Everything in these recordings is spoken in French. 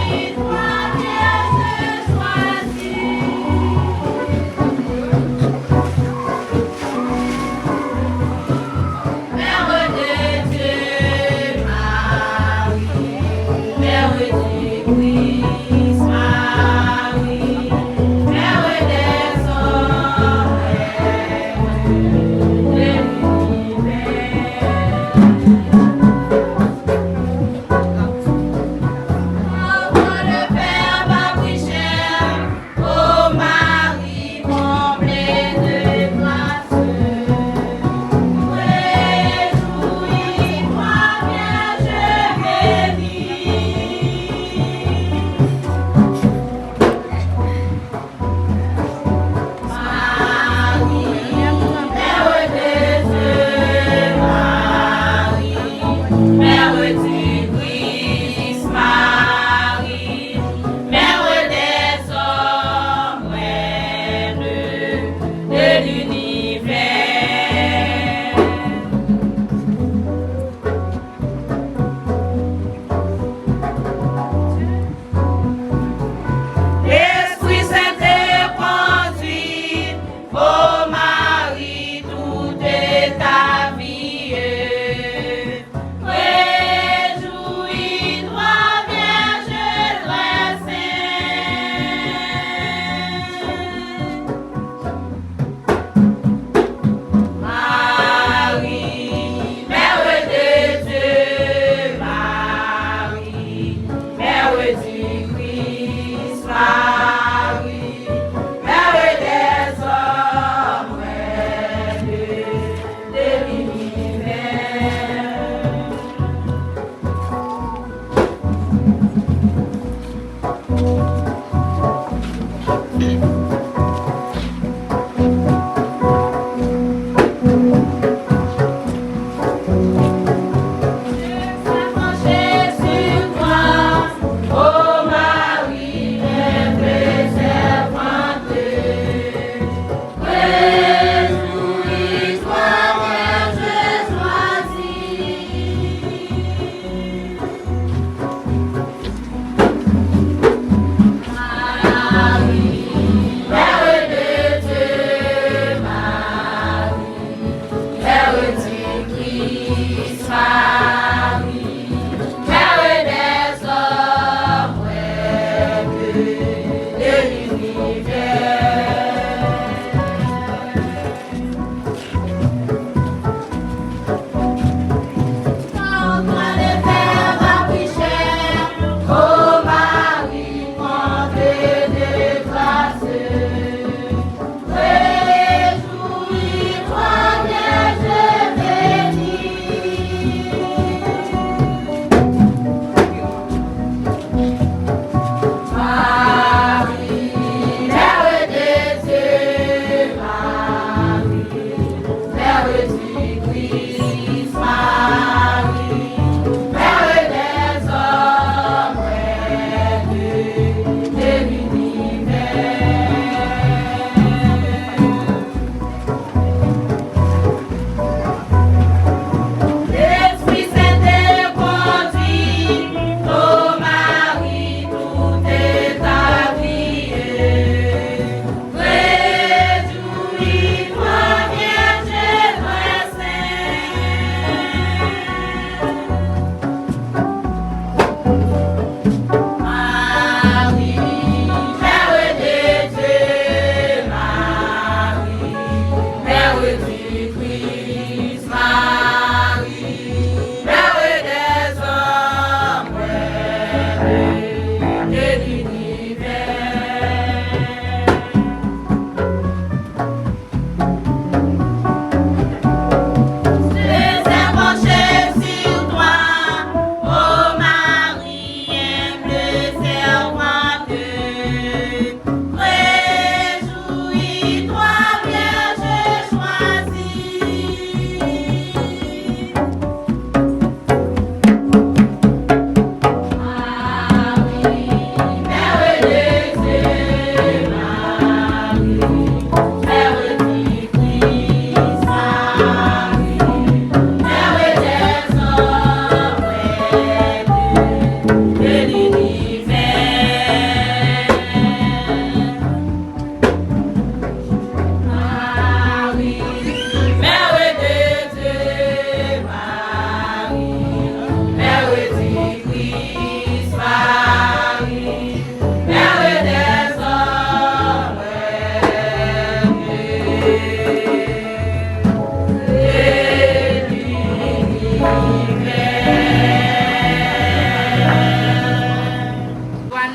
Réjouis-toi, Dieu, sois-tu.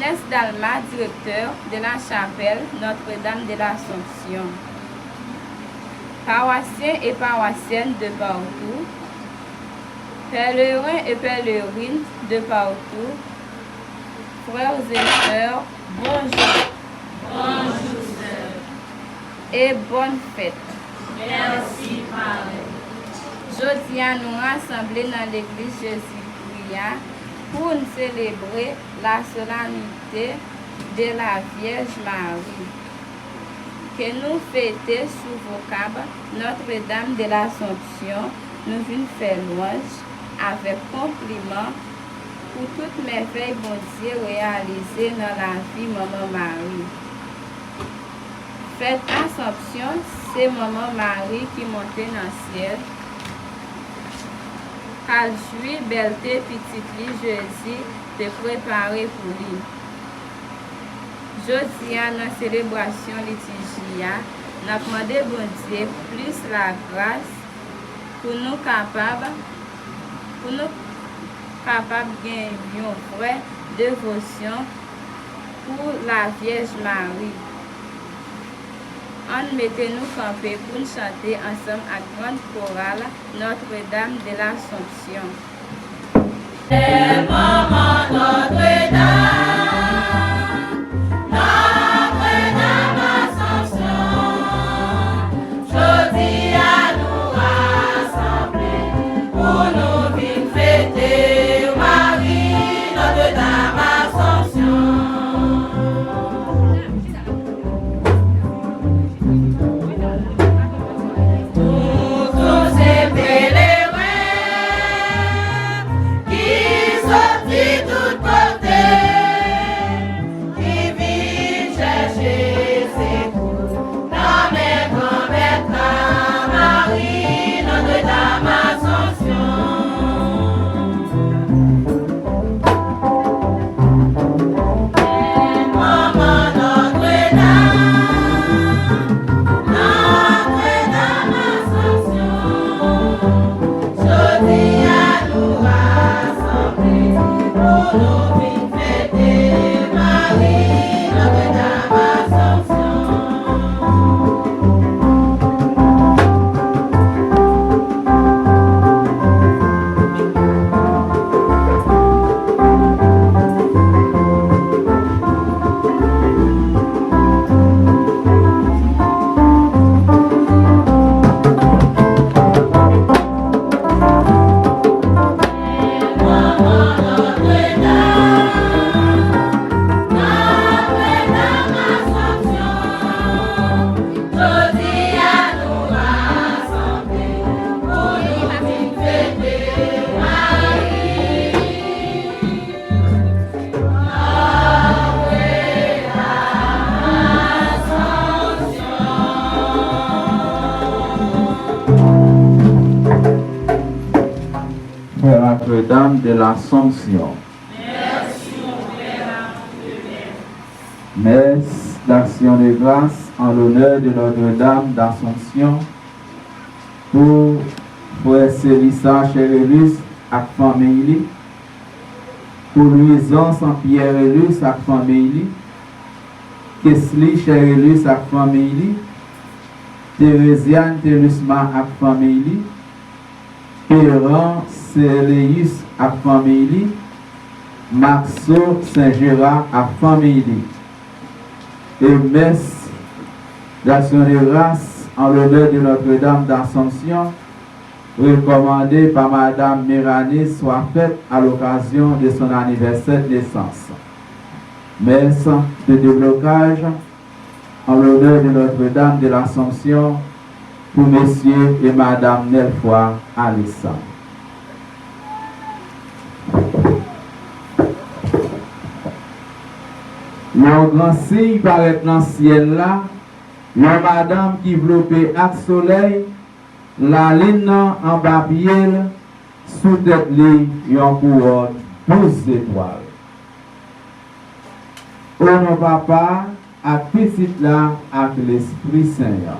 Ernest Dalma, directeur de la chapelle Notre-Dame de l'Assomption. Paroissiens et paroissiennes de partout, pèlerins et pèlerines de partout, frères et sœurs, bonjour. Bonjour, sœur. Et bonne fête. Merci, Père. Aujourd'hui, nous rassemblés dans l'église Jésus-Christ pour nous célébrer la solennité de la Vierge Marie, que nous fêtons sous vocable Notre-Dame de l'Assomption. Nous venons faire louange avec compliment pour toutes merveilles bon Dieu réalisées dans la vie Maman Marie. Fête Assomption, c'est Maman Marie qui montait dans le ciel. Qu'elle jouit belleté petite li Jésus de préparer pour lui. Jeudi à la célébration liturgique, nous avons demandé bon Dieu plus la grâce pour nous capables de gagner une vraie dévotion pour la Vierge Marie. On mettez-nous camper pour nous chanter ensemble à grande chorale Notre-Dame de l'Assomption. Maman Notre-Dame. Notre-Dame de l'Assomption. Messe d'action de grâce en l'honneur de Notre-Dame d'Assomption pour Frère Célissa Chérélus ak famille, pour Louison Saint-Pierre Élus ak famille, Kesli Chérélus ak famille, Thérésiane Télusma ak famille, Perran Céléus ak famille, Maxo Saint-Gérard ak famille. Et messe d'action de grâce en l'honneur de Notre-Dame d'Assomption, recommandée par Madame Méranie, soit faite à l'occasion de son anniversaire de naissance. Messe de déblocage en l'honneur de Notre-Dame de l'Assomption pour Monsieur et Madame Nelfoy Alissa. Le grand signe paraît dans le ciel là, la madame qui vlopé à soleil, la ligne en papier, sous tête li, yon couronne 12 étoiles. Au nom papa, à petit là, avec l'Esprit Saint.